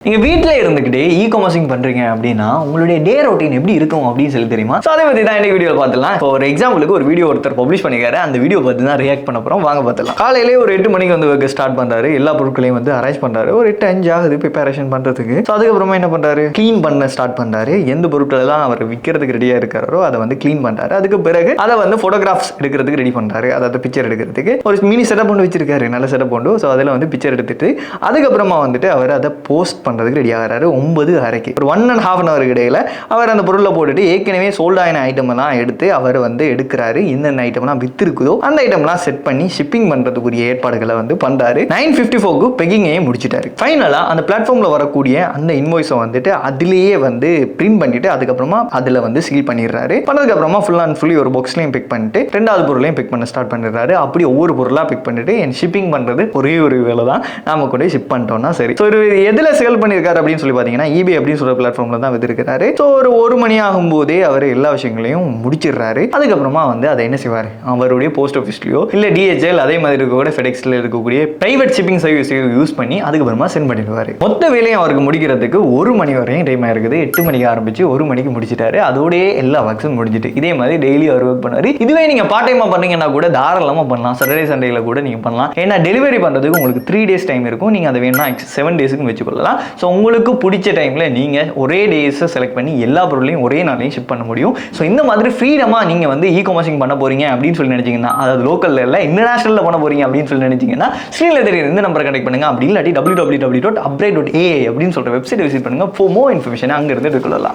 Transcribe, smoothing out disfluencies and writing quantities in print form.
நீங்க வீட்டிலே இருந்துக்கிட்டே இ-காமர்சிங் பண்றீங்க அப்படின்னா உங்களுடைய டே ரொட்டீன் எப்படி இருக்கும் அப்படின்னு சொல்லி தெரியுமா? ஸோ அதை பத்தி தான் இந்த வீடியோ பார்த்துலாம். இப்போ ஒரு எக்ஸாம்பிளுக்கு ஒரு வீடியோ ஒருத்தர் பப்ளிஷ் பண்ணிக்காரு. அந்த வீடியோ பார்த்து தான் ரியாக்ட் பண்ண போறோம். வாங்க பார்த்துலாம். காலையிலே ஒரு 8 மணிக்கு வந்து ஒர்க் ஸ்டார்ட் பண்றாரு. எல்லா பொருட்களையும் வந்து அரேஞ்ச் பண்றாரு. ஒரு 8:05 ஆகுது ப்ரிப்பரேஷன் பண்றதுக்கு. ஸோ அதுக்கப்புறமா என்ன பண்றாரு? க்ளீன் பண்ண ஸ்டார்ட் பண்றாரு. எந்த பொருட்கள் எல்லாம் அவர் விற்கிறதுக்கு ரெடியா இருக்காரோ அதை வந்து க்ளீன் பண்றாரு. அதுக்கு பிறகு அதை வந்து போட்டோகிராஃப்ஸ் எடுக்கிறதுக்கு ரெடி பண்றாரு. அதாவது பிக்சர் எடுக்கிறதுக்கு ஒரு மினி செட்டப் ஒன்று வச்சிருக்காரு. நல்ல செட்டப் ஒன்று. ஸோ அதில் வந்து பிக்சர் எடுத்துட்டு அதுக்கப்புறமா வந்துட்டு அவர் அதை போஸ்ட் பண்றதுக்கு ரெடி ஆகிறாரு. 9:30 ஒரு 1.5 hour இடையில அவர் அந்த பொருளை போட்டுட்டு ஏற்கனவே சோல்ட் ஆன ஐட்டம் எல்லாம் எடுத்து அவர் வந்து எடுக்கிறாரு. என்னென்ன ஐட்டம்லாம் வித்திருக்குதோ அந்த ஐட்டம்லாம் செட் பண்ணி ஷிப்பிங் பண்றதுக்குரிய ஏற்பாடுகளை வந்து பண்றாரு. 9:54க்கு பெக்கிங்கையும் முடிச்சிட்டாரு. ஃபைனலா அந்த பிளாட்ஃபார்ம்ல வரக்கூடிய அந்த இன்வாய்ஸை வந்துட்டு அதிலேயே வந்து பிரிண்ட் பண்ணிட்டு அதுக்கப்புறமா அதுல வந்து சீல் பண்ணிடுறாரு. பண்ணதுக்கு அப்புறமா ஃபுல் அண்ட் ஃபுல்லி ஒரு பாக்ஸ்லையும் பிக் பண்ணிட்டு ரெண்டாவது பொருளையும் பிக் பண்ண ஸ்டார்ட் பண்ணிடுறாரு. அப்படி ஒவ்வொரு பொருளா பிக் பண்ணிட்டு என் ஷிப்பிங் பண்றது ஒரே ஒரு வேலை தான். நாம கூட ஷிப் பண்ணிட்டோம்னா சரி. ஸோ எதுல சேல் பண்ணியிருக்காரு அப்படின்னு சொல்லி பார்த்தீங்கன்னா eBay அப்படின்னு சொல்ற பிளாட்ஃபார்ம்ல தான் வித்திருக்கிறாரு. ஸோ ஒரு மணி ஆகும் போதே அவர் எல்லா விஷயங்களையும் முடிச்சிடுறாரு. அதுக்கப்புறமா வந்து அதை என்ன செய்வார்? அவருடைய போஸ்ட் ஆஃபீஸ்லயோ இல்ல DHL அதே மாதிரி இருக்கக்கூடிய FedExல இருக்கக்கூடிய பிரைவேட் ஷிப்பிங் சர்வீஸையோ யூஸ் பண்ணி அதுக்கப்புறமா சென்ட் பண்ணிடுவாரு. மொத்த வேலையும் அவருக்கு முடிக்கிறதுக்கு 1 மணி வரையும் டைம் ஆயிருக்குது. 8 மணிக்கு ஆரம்பிச்சு 1 மணிக்கு முடிச்சிட்டாரு. அதோடய எல்லா ஒர்க்ஸும் முடிஞ்சிட்டு இதே மாதிரி டெய்லி அவர் ஒர்க் பண்ணாரு. இதுவே நீங்க பார்ட் டைமா பண்ணீங்கன்னா கூட தாராளமா பண்ணலாம். சாட்டர்டே சண்டேல கூட நீங்க பண்ணலாம். ஏன்னா டெலிவரி பண்றதுக்கு உங்களுக்கு 3 days டைம் இருக்கும். நீங்க அதை வேணா 7 daysக்கு வச்சுக்கொள்ளலாம். ஸோ உங்களுக்கு பிடிச்ச டைம்ல நீங்க ஒரே டேஸை செலக்ட் பண்ணி எல்லா பொருளையும் ஒரே நாளையும் ஷிப் பண்ண முடியும். ஸோ இந்த மாதிரி ஃப்ரீடமா நீங்க வந்து இ-காமர்சிங் பண்ண போறீங்க அப்படின்னு சொல்லி நினைச்சீங்கன்னா, அதாவது லோக்கல்ல இல்ல இன்டர்நேஷனல்ல பண்ண போறீங்க அப்படின்னு சொல்லி நினைச்சீங்கன்னா ஸ்க்ரீன்ல தெரியுற இந்த நம்பரை கனெக்ட் பண்ணுங்க. அப்படி இல்லாட்டி www.upgrade.ai அப்படின்னு சொல்ற வெப்சைட் விசிட் பண்ணுங்க. ஃபார் மோர் இன்ஃபர்மேஷன் அங்க இருந்து எடுத்துக்கொள்ளலாம்.